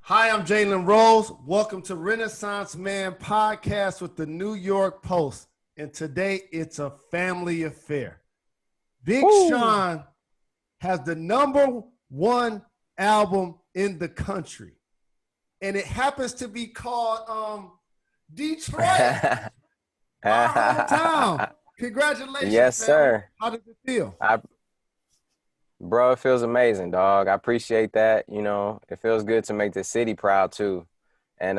Hi, I'm Jalen Rose. Welcome to Renaissance Man Podcast with the New York Post. And today it's a family affair. Big Woo! Sean has the number one album in the country. And it happens to be called Detroit, our hometown. Congratulations, Yes, family. sir. How did it feel? I, Bro, it feels amazing, dog. I appreciate that. It feels good to make the city proud too. And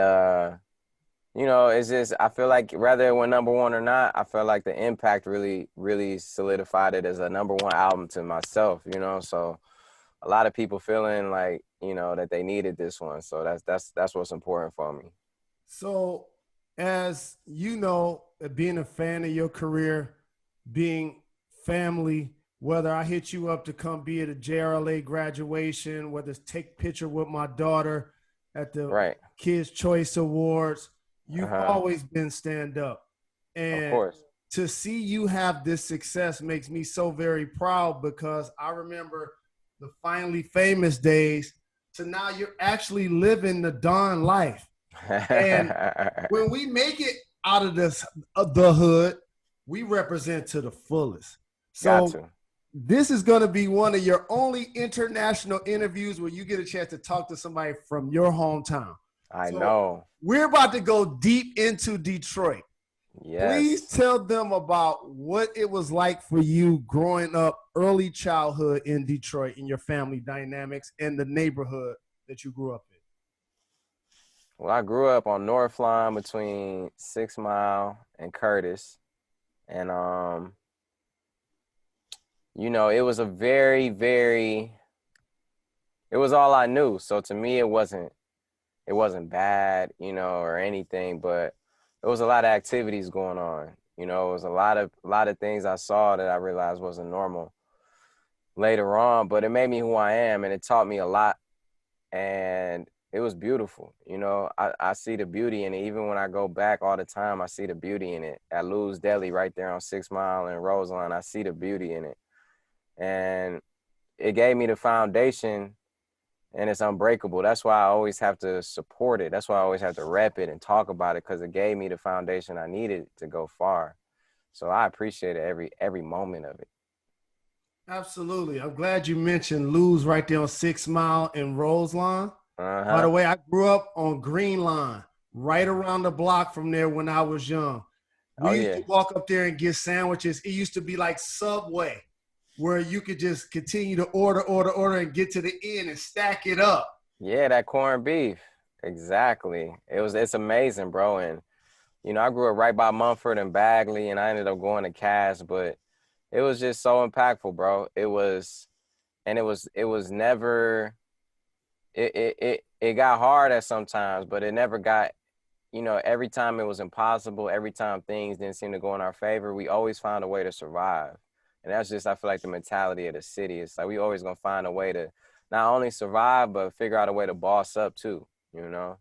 it's just I feel like whether it went number one or not, I feel like the impact really, really solidified it as a number one album to myself. So a lot of people feeling like, that they needed this one. So that's what's important for me. So, as you know, being a fan of your career, being family, whether I hit you up to come be at a JRLA graduation, whether it's take picture with my daughter at the Right. Kids Choice Awards, you've Uh-huh. always been stand up. Of And course. to see you have this success makes me so very proud because I remember the finally famous days to now you're actually living the Don life. And when we make it out of the hood, we represent to the fullest. Got So to. this is going to be one of your only international interviews where you get a chance to talk to somebody from your hometown. I So know. we're about to go deep into Detroit. Please Yes. tell them about what it was like for you growing up, early childhood in Detroit, in your family dynamics and the neighborhood that you grew up in. Well, I grew up on North Line between 6 Mile and Curtis. And it was a very, very it was all I knew. So to me it wasn't bad, or anything, but there was a lot of activities going on. It was a lot of things I saw that I realized wasn't normal later on, but it made me who I am and it taught me a lot. And it was beautiful. I see the beauty in it. Even when I go back all the time, I see the beauty in it. At Lou's Deli right there on 6 Mile and Roseline, I see the beauty in it. And it gave me the foundation, and it's unbreakable. That's why I always have to support it. That's why I always have to rep it and talk about it, because it gave me the foundation I needed to go far. So I appreciate it every moment of it. Absolutely. I'm glad you mentioned Lou's right there on 6 Mile and Roseline. By the Uh-huh. way, I grew up on Green Line, right around the block from there when I was young. Oh We used yeah. to walk up there and get sandwiches. It used to be like Subway, where you could just continue to order, and get to the end and stack it up. Yeah, that corned beef. Exactly. It's amazing, bro. And I grew up right by Mumford and Bagley, and I ended up going to Cass, but it was just so impactful, bro. It was never it got hard at sometimes, but it never got, every time it was impossible, every time things didn't seem to go in our favor, we always found a way to survive. And that's just, I feel like, the mentality of the city. It's like we always gonna find a way to not only survive, but figure out a way to boss up too, you know?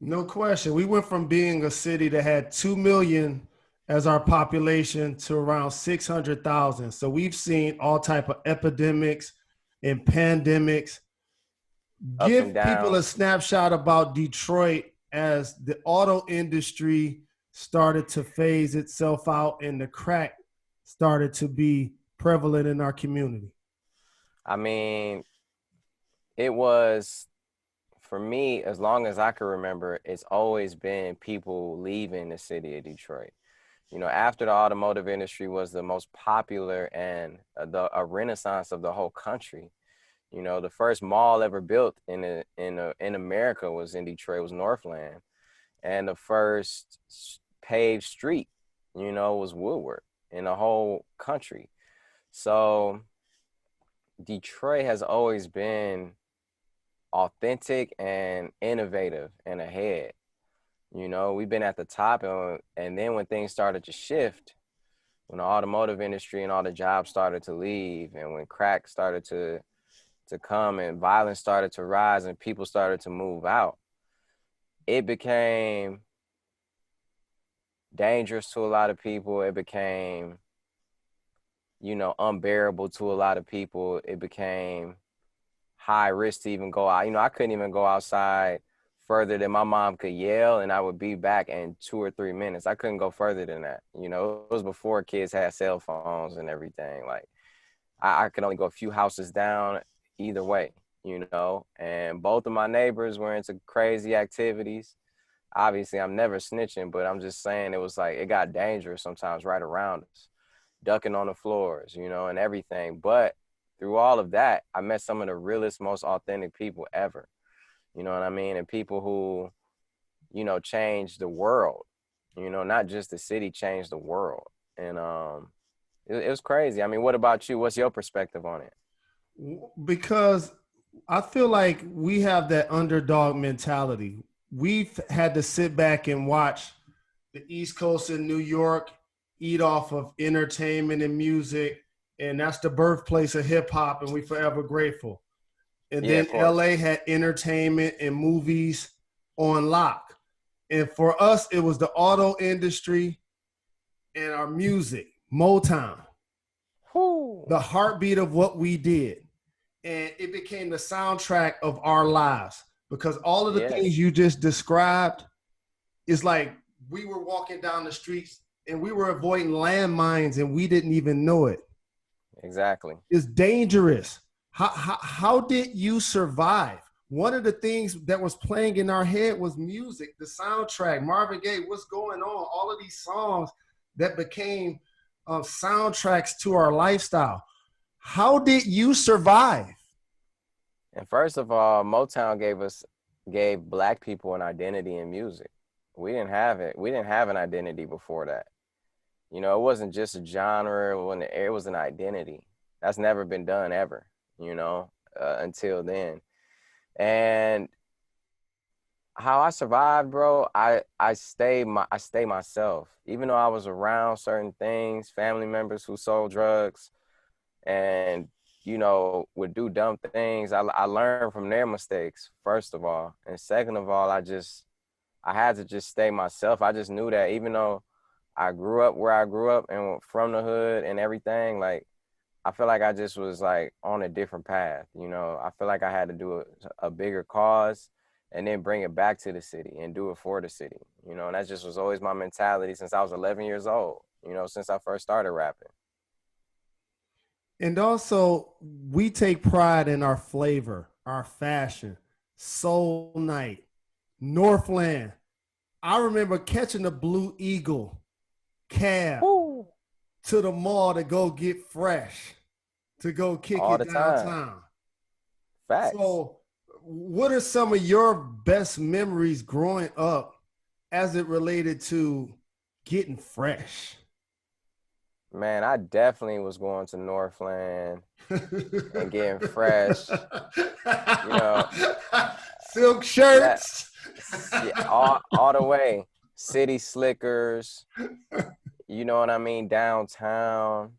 No question. We went from being a city that had 2 million as our population to around 600,000. So we've seen all type of epidemics and pandemics. Ups and Give people a downs. snapshot about Detroit as the auto industry started to phase itself out and the crack started to be prevalent in our community. I mean, it was, for me, as long as I can remember, it's always been people leaving the city of Detroit. After the automotive industry was the most popular and a renaissance of the whole country. The first mall ever built in America was in Detroit, was Northland, and the first paved street, was Woodward in the whole country. So Detroit has always been authentic and innovative and ahead. We've been at the top, and then when things started to shift, when the automotive industry and all the jobs started to leave, and when crack started to come and violence started to rise and people started to move out, it became dangerous to a lot of people. It became, unbearable to a lot of people. It became high risk to even go out. You know, I couldn't even go outside further than my mom could yell, and I would be back in 2 or 3 minutes. I couldn't go further than that. You know, it was before kids had cell phones and everything. Like, I could only go a few houses down either way, you know. And both of my neighbors were into crazy activities. Obviously, I'm never snitching, but I'm just saying it was like it got dangerous sometimes right around us, ducking on the floors, you know, and everything. But through all of that, I met some of the realest, most authentic people ever. You know what I mean? And people who, you know, changed the world, you know, not just the city, changed the world. And it was crazy. I mean, what about you? What's your perspective on it? Because I feel like we have that underdog mentality. We've had to sit back and watch the East Coast in New York eat off of entertainment and music, and that's the birthplace of hip hop, and we forever grateful. And Yeah, then of course. LA had entertainment and movies on lock. And for us, it was the auto industry and our music, Motown, Whew. the heartbeat of what we did. And it became the soundtrack of our lives because all of the things Yes, you just described is like we were walking down the streets and we were avoiding landmines and we didn't even know it. exactly. It's dangerous. How did you survive? One of the things that was playing in our head was music, the soundtrack, Marvin Gaye, what's going on? All of these songs that became soundtracks to our lifestyle. How did you survive? And first of all, Motown gave black people an identity in music. We didn't have it. We didn't have an identity before that. You know, it wasn't just a genre. When it was an identity. That's never been done ever. You know, until then. And how I survived, bro, I stay myself. Even though I was around certain things, family members who sold drugs and you know would do dumb things, I learned from their mistakes, first of all. And second of all, I had to just stay myself. I just knew that even though I grew up where I grew up and from the hood and everything, like I feel like I just was like on a different path. You know, I feel like I had to do a bigger cause and then bring it back to the city and do it for the city. You know, and that just was always my mentality since I was 11 years old, you know, since I first started rapping. And also, we take pride in our flavor, our fashion, Soul Night, Northland. I remember catching the Blue Eagle cab Woo! to the mall to go get fresh, to go kick All it the time. downtown. Facts. So, what are some of your best memories growing up as it related to getting fresh? Man, I definitely was going to Northland and getting fresh. You know, Silk yeah, shirts. yeah, all the way. City Slickers, you know what I mean? Downtown,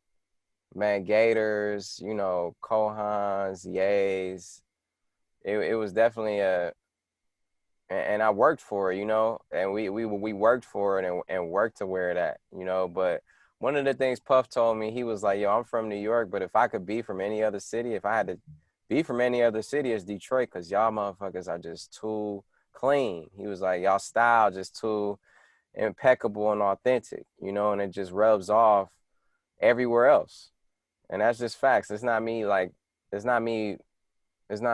man, Gators, you know, Kohans, Yays. It was definitely and I worked for it, you know, and we worked for it and worked to wear that, you know. But one of the things Puff told me, he was like, yo, I'm from New York, but if I could be from any other city, if I had to be from any other city, it's Detroit, because y'all motherfuckers are just too clean. He was like, y'all style just too impeccable and authentic, you know, and it just rubs off everywhere else. And that's just facts. It's not me it's not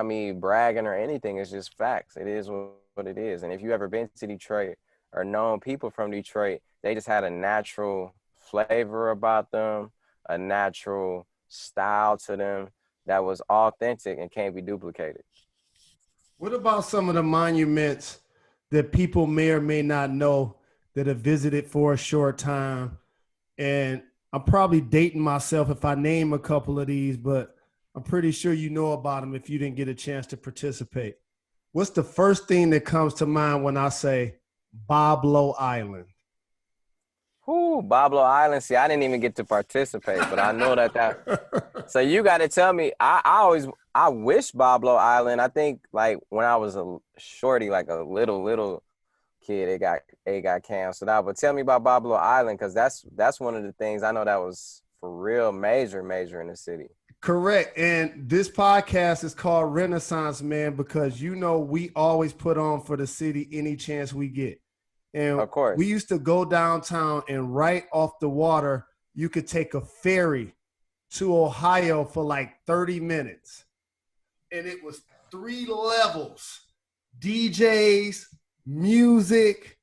me bragging or anything. It's just facts. It is what it is. And if you ever been to Detroit or known people from Detroit, they just had a natural flavor about them, a natural style to them that was authentic and can't be duplicated. What about some of the monuments that people may or may not know that have visited for a short time? And I'm probably dating myself if I name a couple of these, but I'm pretty sure you know about them if you didn't get a chance to participate. What's the first thing that comes to mind when I say Boblo Island? Whoo, Bablo Island. See, I didn't even get to participate, but I know that. So you got to tell me. I wish Bablo Island. I think like when I was a shorty, like a little kid, it got canceled out. But tell me about Bablo Island, because that's one of the things I know that was for real major in the city. Correct. And this podcast is called Renaissance Man because we always put on for the city any chance we get. And Of course. we used to go downtown and right off the water, you could take a ferry to Ohio for like 30 minutes. And it was 3 levels, DJs, music,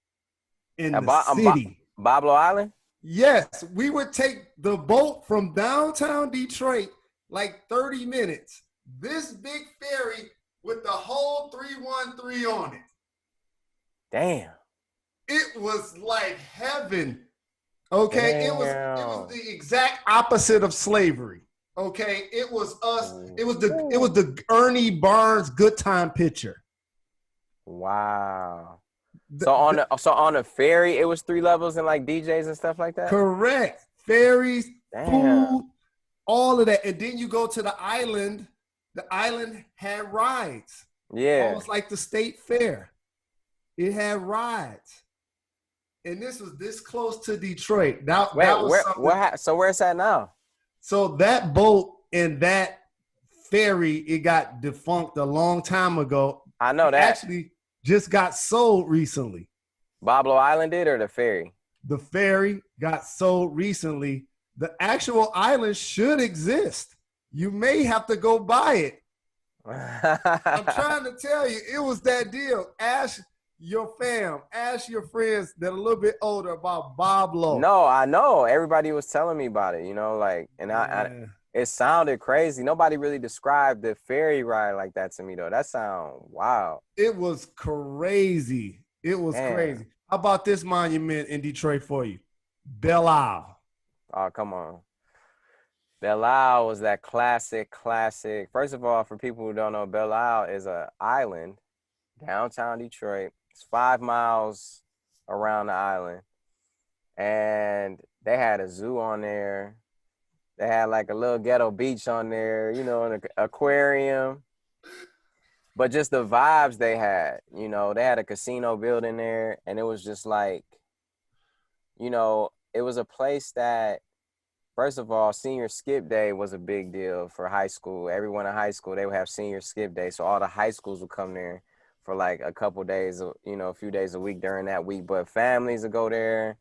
in the city. Pablo Island? Yes, we would take the boat from downtown Detroit, like 30 minutes. This big ferry with the whole 313 on it. Damn. It was like heaven. Okay, Damn. it was the exact opposite of slavery. Okay, it was us. It was the Ernie Barnes Good Time picture. Wow. So on a ferry, it was 3 levels and like DJs and stuff like that? Correct. Ferries, Damn. food, all of that. And then you go to the island. The island had rides. Yeah. Almost like the state fair. It had rides. And this was this close to Detroit. So where's that now? So that boat and that ferry, it got defunct a long time ago. I know that. Actually just got sold recently. Pablo Island did or the ferry? The ferry got sold recently. The actual island should exist. You may have to go buy it. I'm trying to tell you, it was that deal. Ask your fam, ask your friends that are a little bit older about Pablo. No, I know. Everybody was telling me about it, it sounded crazy. Nobody really described the ferry ride like that to me, though. That sound wow. It was crazy. It was crazy. How about this monument in Detroit for you? Belle Isle. Oh, come on. Belle Isle was that classic. First of all, for people who don't know, Belle Isle is an island, downtown Detroit. It's 5 miles around the island. And they had a zoo on there. They had like a little ghetto beach on there, an aquarium. But just the vibes they had, they had a casino building there. And it was just like, it was a place that, first of all, senior skip day was a big deal for high school. Everyone in high school, they would have senior skip day. So all the high schools would come there for like a couple days, a few days a week during that week. But families would go there.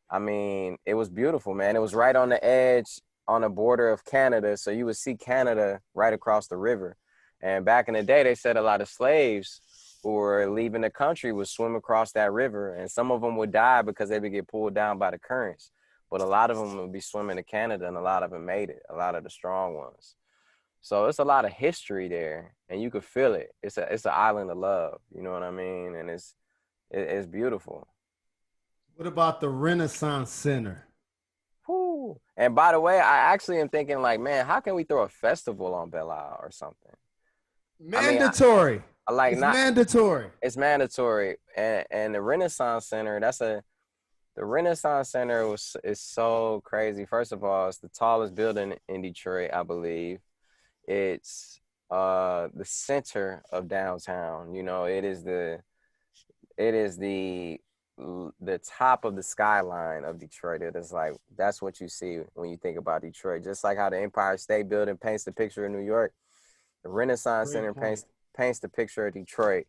I mean, it was beautiful, man. It was right on the edge, on the border of Canada. So you would see Canada right across the river. And back in the day, they said a lot of slaves who were leaving the country would swim across that river. And some of them would die because they would get pulled down by the currents. But a lot of them would be swimming to Canada, and a lot of them made it, a lot of the strong ones. So it's a lot of history there, and you could feel it. It's an island of love, you know what I mean? And it's beautiful. What about the Renaissance Center? Whew. And by the way, I actually am thinking like, man, how can we throw a festival on Belle Isle or something? Mandatory. It's mandatory. It's mandatory. And the Renaissance Center, the Renaissance Center is so crazy. First of all, it's the tallest building in Detroit, I believe. It's the center of downtown. It is the top of the skyline of Detroit. It is like, that's what you see when you think about Detroit. Just like how the Empire State Building paints the picture of New York, the Renaissance Center paints the picture of Detroit.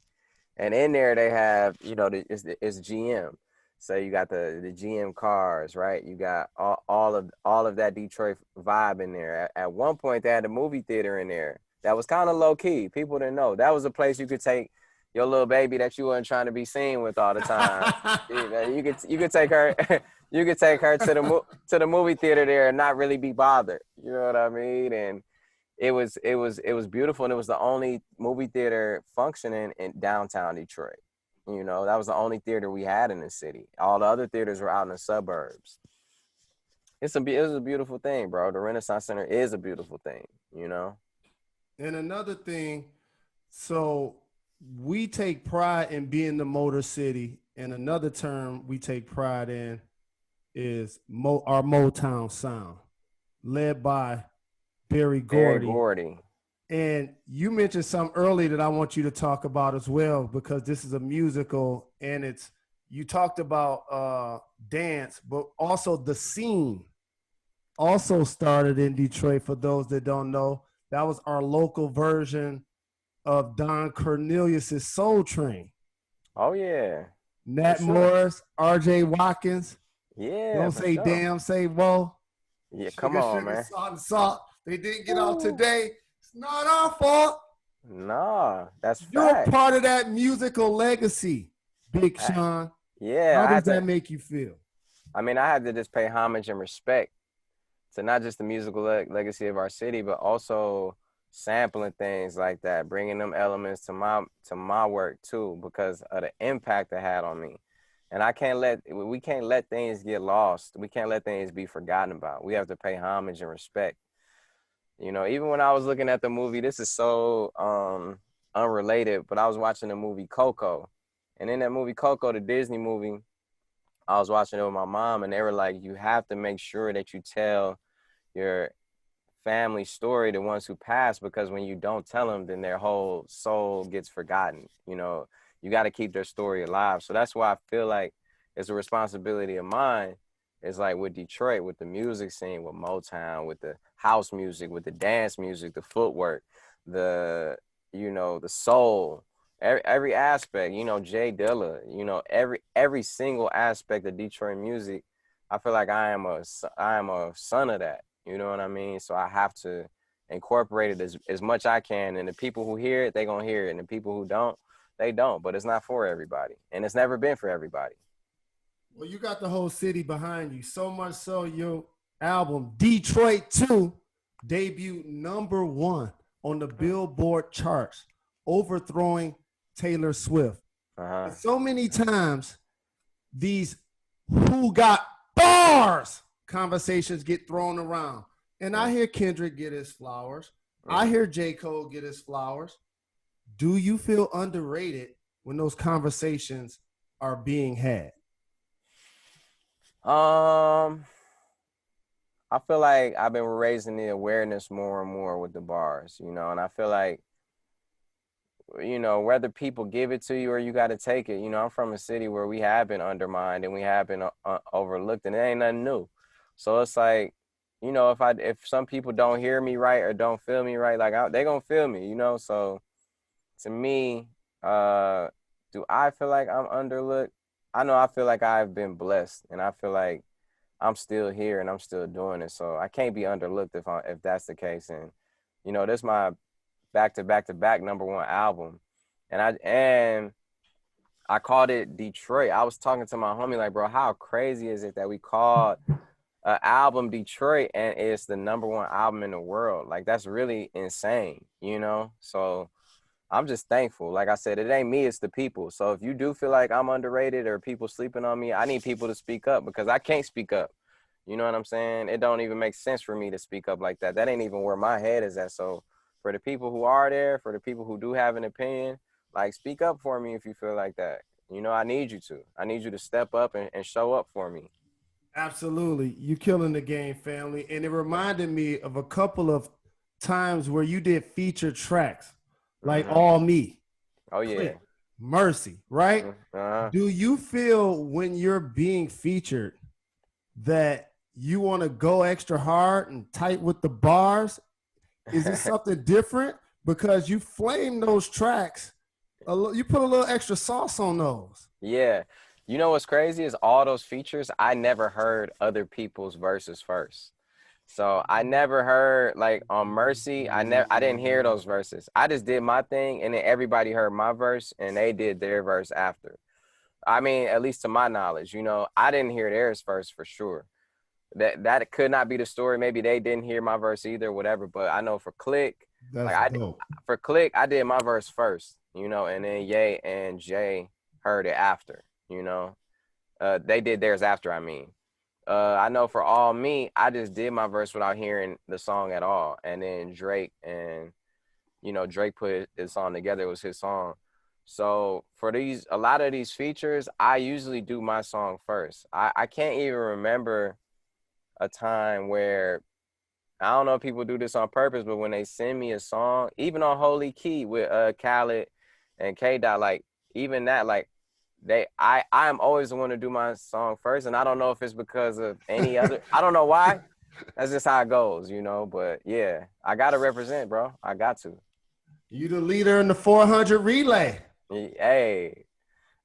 And in there they have, it's GM. So you got the GM cars, right? You got all of that Detroit vibe in there. At one point, they had a movie theater in there that was kind of low key. People didn't know that was a place you could take your little baby that you weren't trying to be seen with all the time. You could take her to the movie theater there and not really be bothered. You know what I mean? And it was beautiful, and it was the only movie theater functioning in downtown Detroit. That was the only theater we had in the city. All the other theaters were out in the suburbs. It was a beautiful thing, bro. The Renaissance Center is a beautiful thing, And another thing, so we take pride in being the Motor City, and another term we take pride in is our Motown sound, led by Berry Gordy. And you mentioned something earlier that I want you to talk about as well, because this is a musical, and you talked about dance, but also the scene also started in Detroit. For those that don't know, that was our local version of Don Cornelius's Soul Train. Oh yeah, for Nat sure. Morris, R.J. Watkins, Yeah, Don't for Say sure. Damn, Say Whoa, Yeah, come Sugar, on, Sugar, man. Salt, and Salt. They didn't get out Woo. today. It's not our fault. Nah, that's You're a facts. part of that musical legacy, Big I, Sean. yeah, How I does had that to. make you feel? I mean, I had to just pay homage and respect to not just the musical legacy of our city, but also sampling things like that, bringing them elements to my work too, because of the impact it had on me. And we can't let things get lost. We can't let things be forgotten about. We have to pay homage and respect. You know, even when I was looking at the movie, this is so unrelated, but I was watching the movie Coco. And in that movie Coco, the Disney movie, I was watching it with my mom, and they were like, you have to make sure that you tell your family story, the ones who passed, because when you don't tell them, then their whole soul gets forgotten. You know, you got to keep their story alive. So that's why I feel like it's a responsibility of mine. It's like with Detroit, with the music scene, with Motown, with the house music, with the dance music, the footwork, the, the soul, every aspect, Jay Dilla, every single aspect of Detroit music. I feel like I am a son of that. You know what I mean? So I have to incorporate it as much I can. And the people who hear it, they gonna hear it. And the people who don't, they don't. But it's not for everybody. And it's never been for everybody. Well, you got the whole city behind you. So much so your album, Detroit 2, debuted #1 on the Billboard charts, overthrowing Taylor Swift. Uh-huh. And so many times these who got bars conversations get thrown around. And I Mm, hear Kendrick get his flowers. I mm. hear J. Cole get his flowers. Do you feel underrated when those conversations are being had? Um, I feel like I've been raising the awareness more and more with the bars, and I feel like, whether people give it to you or you got to take it. I'm from a city where we have been undermined and we have been overlooked, and it ain't nothing new. So it's like, if some people don't hear me right or don't feel me right, like they gonna feel me. So to me, uh, do I feel like I'm underlooked? I know I feel like I've been blessed, and I feel like I'm still here and I'm still doing it. So I can't be underlooked if that's the case. And this is my back to back to back #1 album, and I called it Detroit. I was talking to my homie like, bro, how crazy is it that we called an album Detroit and it's the #1 album in the world? Like that's really insane. So I'm just thankful. Like I said, it ain't me, it's the people. So if you do feel like I'm underrated or people sleeping on me, I need people to speak up because I can't speak up. You know what I'm saying? It don't even make sense for me to speak up like that. That ain't even where my head is at. So for the people who are there, for the people who do have an opinion, like speak up for me if you feel like that. I need you to. I need you to step up and show up for me. Absolutely. You killing the game, family. And it reminded me of a couple of times where you did feature tracks like Mm-hmm. All Me, Oh Click, yeah. Mercy, right? Uh-huh. Do you feel when you're being featured that you want to go extra hard and tight with the bars? Is it something different? Because you flame those tracks, you put a little extra sauce on those. Yeah. You know what's crazy is all those features, I never heard other people's verses first. So I never heard like on Mercy, I didn't hear those verses. I just did my thing and then everybody heard my verse and they did their verse after. I mean, at least to my knowledge, I didn't hear theirs first for sure. That could not be the story. Maybe they didn't hear my verse either, whatever. But I know for Click, like That's dope. for Click, I did my verse first, and then Ye and Jay heard it after, they did theirs after. I mean, I know for All Me, I just did my verse without hearing the song at all, and then Drake and Drake put his song together. It was his song. So for a lot of these features, I usually do my song first. I can't even remember a time where I don't know if people do this on purpose, but when they send me a song, even on Holy Key with Khaled and K Dot, like even that, like I am always the one to do my song first, and I don't know if it's because of any other. I don't know why. That's just how it goes, you know. But yeah, I gotta represent, bro. I got to. You the leader in the 400 relay. Hey,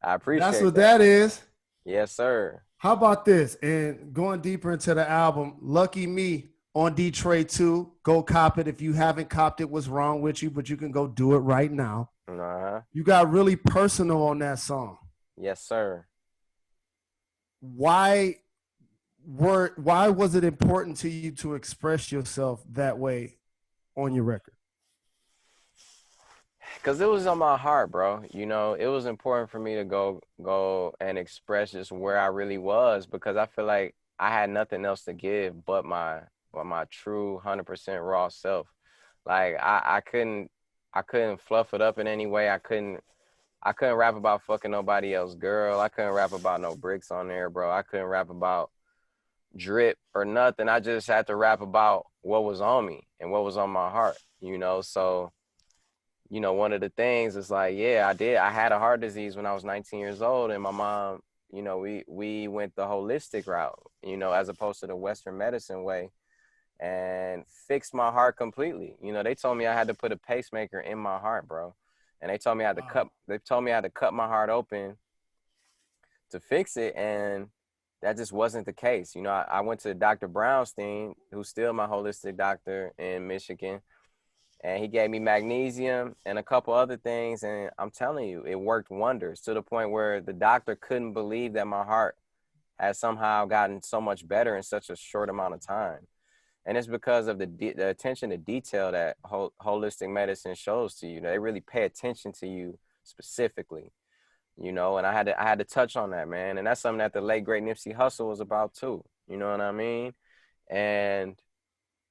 I That's appreciate what that. that is. Yes, sir. How about this? And going deeper into the album, Lucky Me on Detroit 2. Go cop it. If you haven't copped it, what's wrong with you? But you can go do it right now. Uh-huh. You got really personal on that song. Yes, sir. Why why was it important to you to express yourself that way on your record? Cause it was on my heart, bro. You know, it was important for me to go and express just where I really was because I feel like I had nothing else to give but my true 100% raw self. Like I couldn't fluff it up in any way. I couldn't rap about fucking nobody else girl. I couldn't rap about no bricks on there, bro. I couldn't rap about drip or nothing. I just had to rap about what was on me and what was on my heart, you know? So you know, one of the things is like, yeah, I had a heart disease when I was 19 years old, and my mom, you know, we went the holistic route, you know, as opposed to the Western medicine way, and fixed my heart completely. You know, they told me I had to put a pacemaker in my heart, bro, and Wow. they told me I had to cut my heart open to fix it, and that just wasn't the case. You know, I went to Dr. Brownstein, who's still my holistic doctor in Michigan, and he gave me magnesium and a couple other things, and I'm telling you, it worked wonders to the point where the doctor couldn't believe that my heart had somehow gotten so much better in such a short amount of time. And it's because of the attention to detail that holistic medicine shows to you. They really pay attention to you specifically, you know. And I had to touch on that, man. And that's something that the late great Nipsey Hussle was about too. You know what I mean? And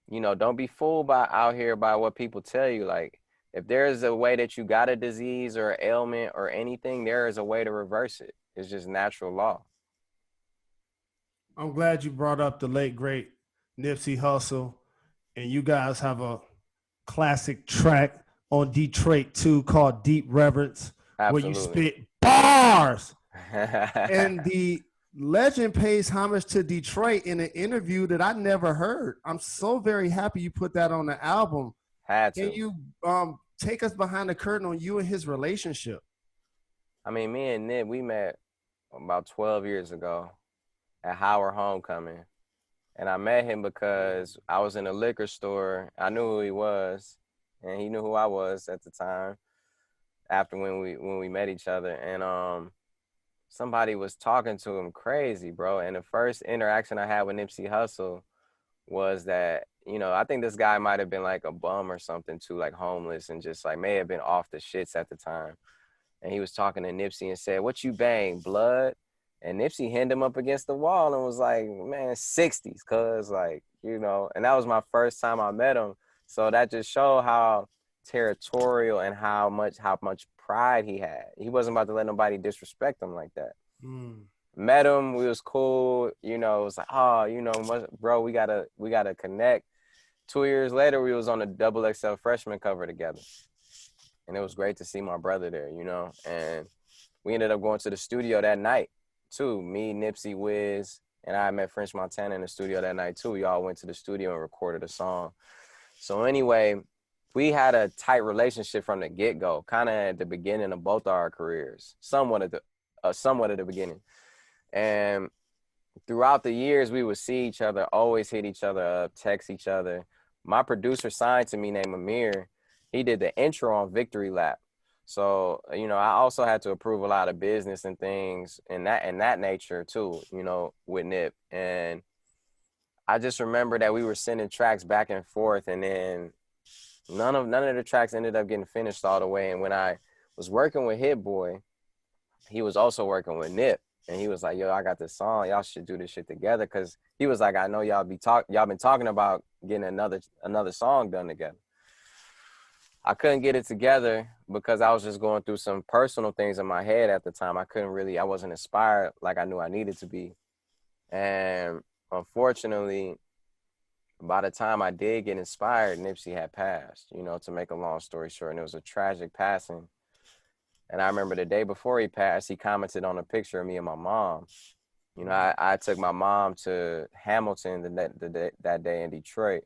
you know, don't be fooled by out here by what people tell you. Like, if there is a way that you got a disease or an ailment or anything, there is a way to reverse it. It's just natural law. I'm glad you brought up the late great Nipsey Hussle, and you guys have a classic track on Detroit 2 called Deep Reverence, where you Absolutely. spit bars. And the legend pays homage to Detroit in an interview that I never heard. I'm so very happy you put that on the album. Had Can to. you take us behind the curtain on you and his relationship? I mean, me and Nip, we met about 12 years ago at Howard Homecoming. And I met him because I was in a liquor store. I knew who he was, and he knew who I was at the time after when we met each other. And somebody was talking to him crazy, bro. And the first interaction I had with Nipsey Hussle was that, you know, I think this guy might have been like a bum or something too, like homeless and just like may have been off the shits at the time. And he was talking to Nipsey and said, "What you bang, blood?" And Nipsey hit him up against the wall and was like, "Man, 60s, cuz," like, you know, and that was my first time I met him. So that just showed how territorial and how much pride he had. He wasn't about to let nobody disrespect him like that. Mm. Met him, we was cool, you know, it was like, oh, you know, bro, we gotta connect. 2 years later, we was on the double XL freshman cover together. And it was great to see my brother there, you know. And we ended up going to the studio that night too. Me, Nipsey, Wiz, and I met French Montana in the studio that night too. We all went to the studio and recorded a song. So anyway, we had a tight relationship from the get-go, kind of at the beginning of both our careers, somewhat at the beginning. And throughout the years, we would see each other, always hit each other up, text each other. My producer signed to me named Amir. He did the intro on Victory Lap. So, you know, I also had to approve a lot of business and things in that nature too, you know, with Nip. And I just remember that we were sending tracks back and forth, and then none of the tracks ended up getting finished all the way. And when I was working with Hit Boy, he was also working with Nip. And he was like, "Yo, I got this song. Y'all should do this shit together." Cause he was like, "I know y'all been talking about getting another song done together." I couldn't get it together because I was just going through some personal things in my head at the time. I wasn't inspired like I knew I needed to be. And unfortunately, by the time I did get inspired, Nipsey had passed, you know, to make a long story short. And it was a tragic passing. And I remember the day before he passed, he commented on a picture of me and my mom. You know, I took my mom to Hamilton that day in Detroit,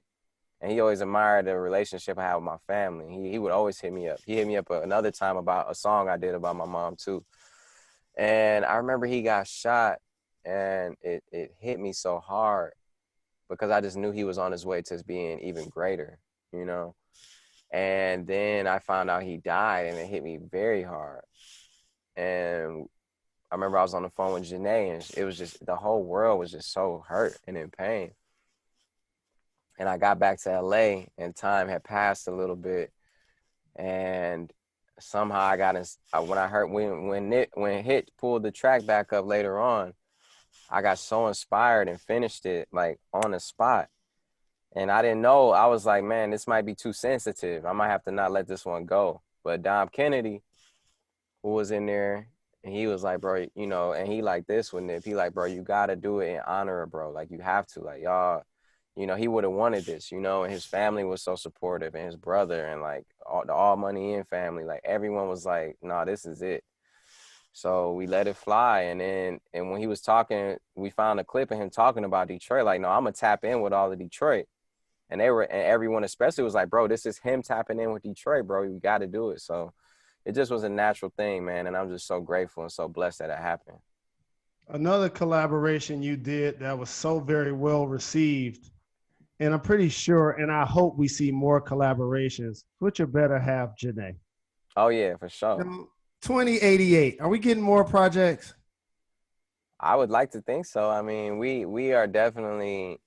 and he always admired the relationship I had with my family. He would always hit me up. He hit me up another time about a song I did about my mom too. And I remember he got shot, and it hit me so hard because I just knew he was on his way to being even greater, you know. And then I found out he died, and it hit me very hard. And I remember I was on the phone with Janae, and it was just, the whole world was just so hurt and in pain. And I got back to LA, and time had passed a little bit, and somehow I got in, when I heard when Hit pulled the track back up later on, I got so inspired and finished it like on the spot. And I didn't know, I was like, man, this might be too sensitive. I might have to not let this one go. But Dom Kennedy, who was in there, and he was like, bro, you know, and he like this with Nip. He like, bro, you gotta do it in honor of bro. Like, you have to. Like, y'all, you know, he would have wanted this, you know, and his family was so supportive, and his brother, and like the All Money In family, like everyone was like, nah, this is it. So we let it fly. And when he was talking, we found a clip of him talking about Detroit. Like, no, I'm gonna tap in with all of Detroit. And everyone especially was like, bro, this is him tapping in with Detroit, bro. You got to do it. So it just was a natural thing, man. And I'm just so grateful and so blessed that it happened. Another collaboration you did that was so very well received, and I'm pretty sure, and I hope we see more collaborations with your better half, Janae. Oh yeah, for sure. Now, 2088. Are we getting more projects? I would like to think so. I mean, we are definitely,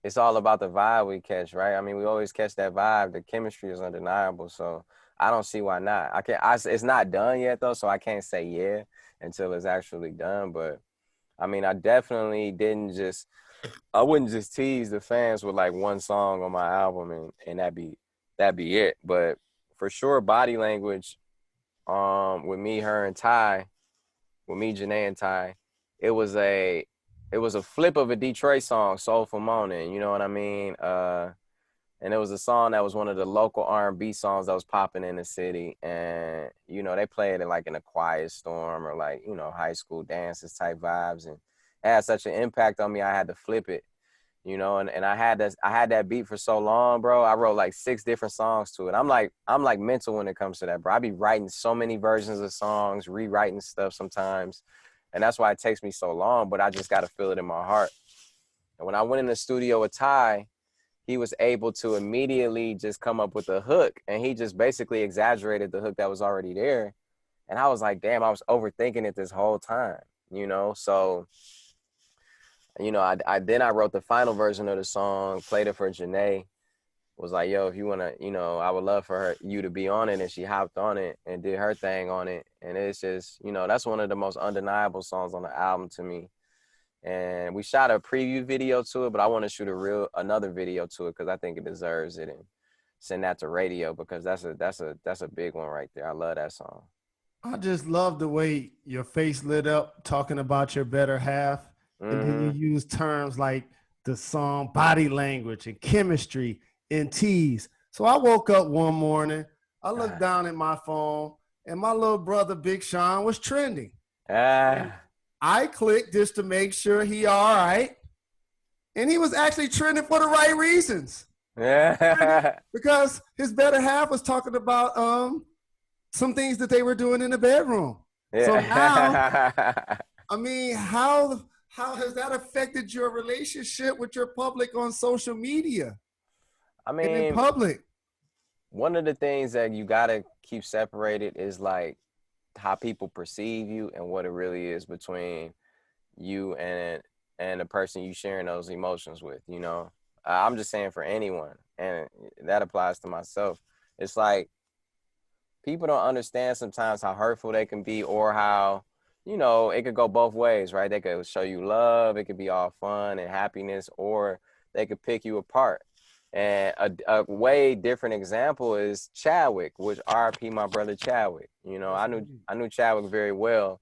it's all about the vibe we catch, right? I mean, we always catch that vibe. The chemistry is undeniable. So I don't see why not. It's not done yet though, so I can't say yeah until it's actually done. But I mean, I wouldn't just tease the fans with like one song on my album and that'd be it. But for sure, Body Language, with me, her, and Ty, with me, Janae, and Ty, it was a flip of a Detroit song, Soulful Moaning, you know what I mean? And it was a song that was one of the local R&B songs that was popping in the city. And, you know, they played it like in a quiet storm or like, you know, high school dances type vibes. And it had such an impact on me, I had to flip it, you know, and I had that beat for so long, bro. I wrote like 6 different songs to it. I'm like mental when it comes to that, bro. I be writing so many versions of songs, rewriting stuff sometimes. And that's why it takes me so long, but I just got to feel it in my heart. And when I went in the studio with Ty, he was able to immediately just come up with a hook, and he just basically exaggerated the hook that was already there. And I was like, damn, I was overthinking it this whole time, you know? So, you know, I wrote the final version of the song, played it for Janae, was like, yo, if you want to, you know, I would love for you to be on it. And she hopped on it and did her thing on it. And it's just, you know, that's one of the most undeniable songs on the album to me. And we shot a preview video to it, but I want to shoot another video to it because I think it deserves it, and send that to radio because that's a big one right there. I love that song. I just love the way your face lit up talking about your better half. And then you use terms like the song Body Language and chemistry and tease. So I woke up one morning, I looked down at my phone, and my little brother Big Sean was trending. I clicked just to make sure he all right. And he was actually trending for the right reasons. Because his better half was talking about some things that they were doing in the bedroom. Yeah. So now, I mean, how has that affected your relationship with your public on social media? I mean, and in public. One of the things that you gotta keep separated is like how people perceive you and what it really is between you and the person you sharing those emotions with, you know. I'm just saying for anyone, and that applies to myself. It's like people don't understand sometimes how hurtful they can be, or how, you know, it could go both ways, right? They could show you love, it could be all fun and happiness, or they could pick you apart. And a way different example is Chadwick, which RIP my brother Chadwick. You know, I knew Chadwick very well,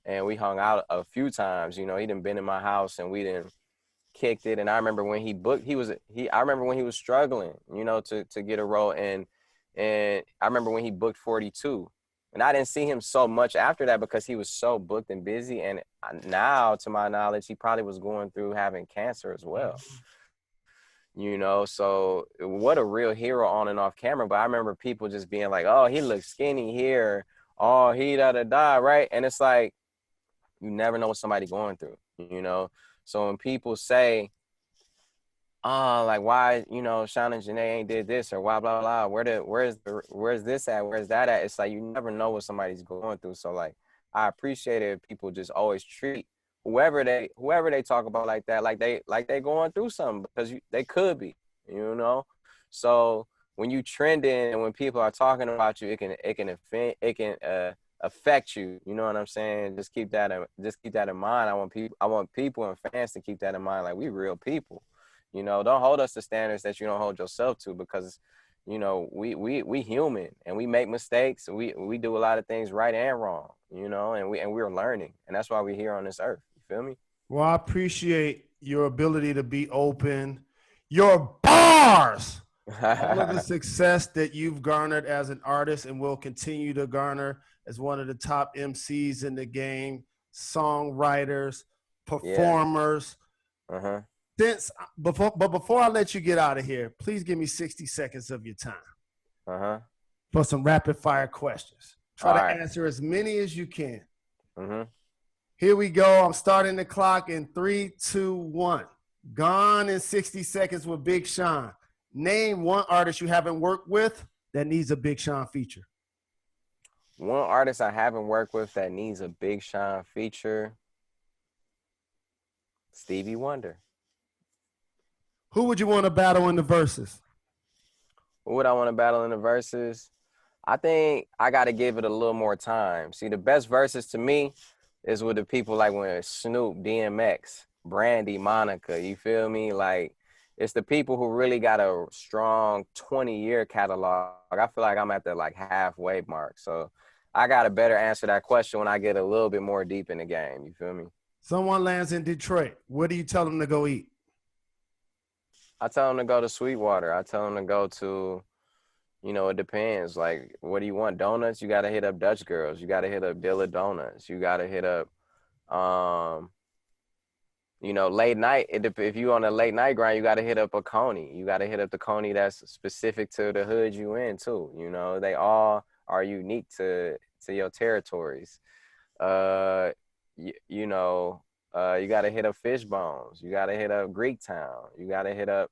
and we hung out a few times. You know, he done been in my house and we done kicked it. And I remember when I remember when he was struggling, you know, to get a role. And I remember when he booked 42. And I didn't see him so much after that because he was so booked and busy. And now, to my knowledge, he probably was going through having cancer as well. You know, so what a real hero on and off camera. But I remember people just being like, oh, he looks skinny here. Oh, he da-da-da, right? And it's like, you never know what somebody's going through, you know? So when people say, oh, like, why, you know, Sean and Janae ain't did this or blah, blah, blah, where's this at? Where's that at? It's like, you never know what somebody's going through. So, like, I appreciate it if people just always treat whoever they talk about like that, like they going through something, because they could be, you know? So when you trending and when people are talking about you, it can affect you. You know what I'm saying? Just keep that in mind. I want people and fans to keep that in mind. Like, we real people, you know. Don't hold us to standards that you don't hold yourself to, because, you know, we human and we make mistakes. We do a lot of things right and wrong, you know, and we're learning, and that's why we're here on this earth. You feel me? Well, I appreciate your ability to be open, your bars, all of the success that you've garnered as an artist and will continue to garner as one of the top MCs in the game, songwriters, performers. Yeah. Before I let you get out of here, please give me 60 seconds of your time for some rapid fire questions. Try to answer as many as you can. Here we go. I'm starting the clock in 3, 2, 1. Gone in 60 seconds with Big Sean. Name one artist you haven't worked with that needs a Big Sean feature. One artist I haven't worked with that needs a Big Sean feature, Stevie Wonder. Who would you want to battle in the verses? Who would I want to battle in the verses? I think I got to give it a little more time. See, the best verses to me is with the people like when Snoop, DMX, Brandy, Monica, you feel me? Like, it's the people who really got a strong 20-year catalog. I feel like I'm at the like halfway mark. So I got to better answer that question when I get a little bit more deep in the game. You feel me? Someone lands in Detroit. What do you tell them to go eat? I tell them to go to Sweetwater. I tell them to go to, you know, it depends. Like, what do you want? Donuts? You got to hit up Dutch Girls. You got to hit up Dilla Donuts. You got to hit up, you know, late night. If you on a late night grind, you got to hit up a Coney. You got to hit up the Coney that's specific to the hood you in too. You know, they all are unique to your territories. You know, you got to hit up Fishbones. You got to hit up Greektown. You got to hit up,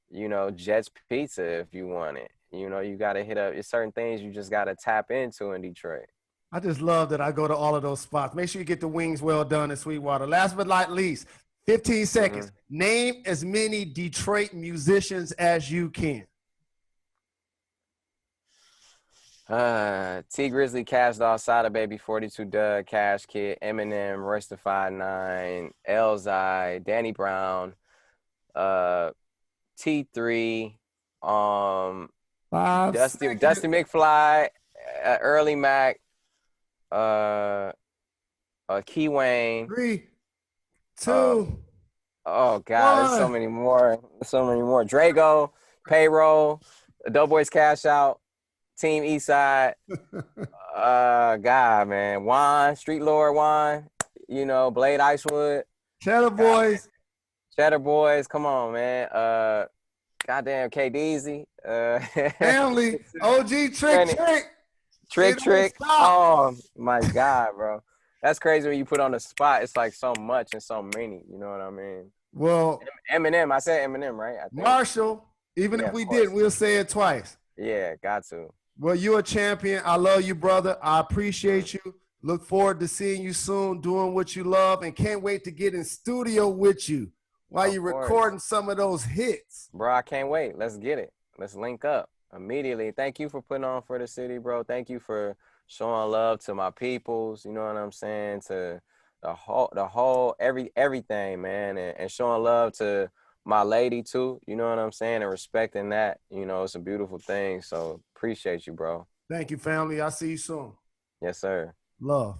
you know, Jet's Pizza if you want it. You know, you got to hit up. It's certain things you just got to tap into in Detroit. I just love that I go to all of those spots. Make sure you get the wings well done in Sweetwater. Last but not least, 15 seconds. Name as many Detroit musicians as you can. T Grizzly, Cash Doll, Sada Baby, 42 Doug, Cash Kid, Eminem, Royce da 5'9", Elzai, Danny Brown, T3, Dusty McFly, Early Mac, Key Wayne. 3, 2. Oh God, there's so many more. Drago, Payroll, Doughboys Cash Out, Team Eastside. God, man. Juan, Street Lord Juan, you know, Blade Icewood. Cheddar Boys. Cheddar Boys, come on, man. Goddamn K Deezy. Family. OG Trick. Oh my God, bro. That's crazy when you put on the spot. It's like so much and so many. You know what I mean? Well, Eminem. I said Eminem, right? I think. Marshall. Even if we didn't, we'll say it twice. Yeah, got to. Well, you're a champion. I love you, brother. I appreciate you. Look forward to seeing you soon, doing what you love, and can't wait to get in studio with you while you're recording some of those hits. Bro, I can't wait. Let's get it. Let's link up immediately. Thank you for putting on for the city, bro. Thank you for showing love to my peoples. You know what I'm saying? To the whole everything, man, and showing love to my lady too. You know what I'm saying? And respecting that. You know, it's a beautiful thing. So appreciate you, bro. Thank you, family. I'll see you soon. Yes, sir. Love.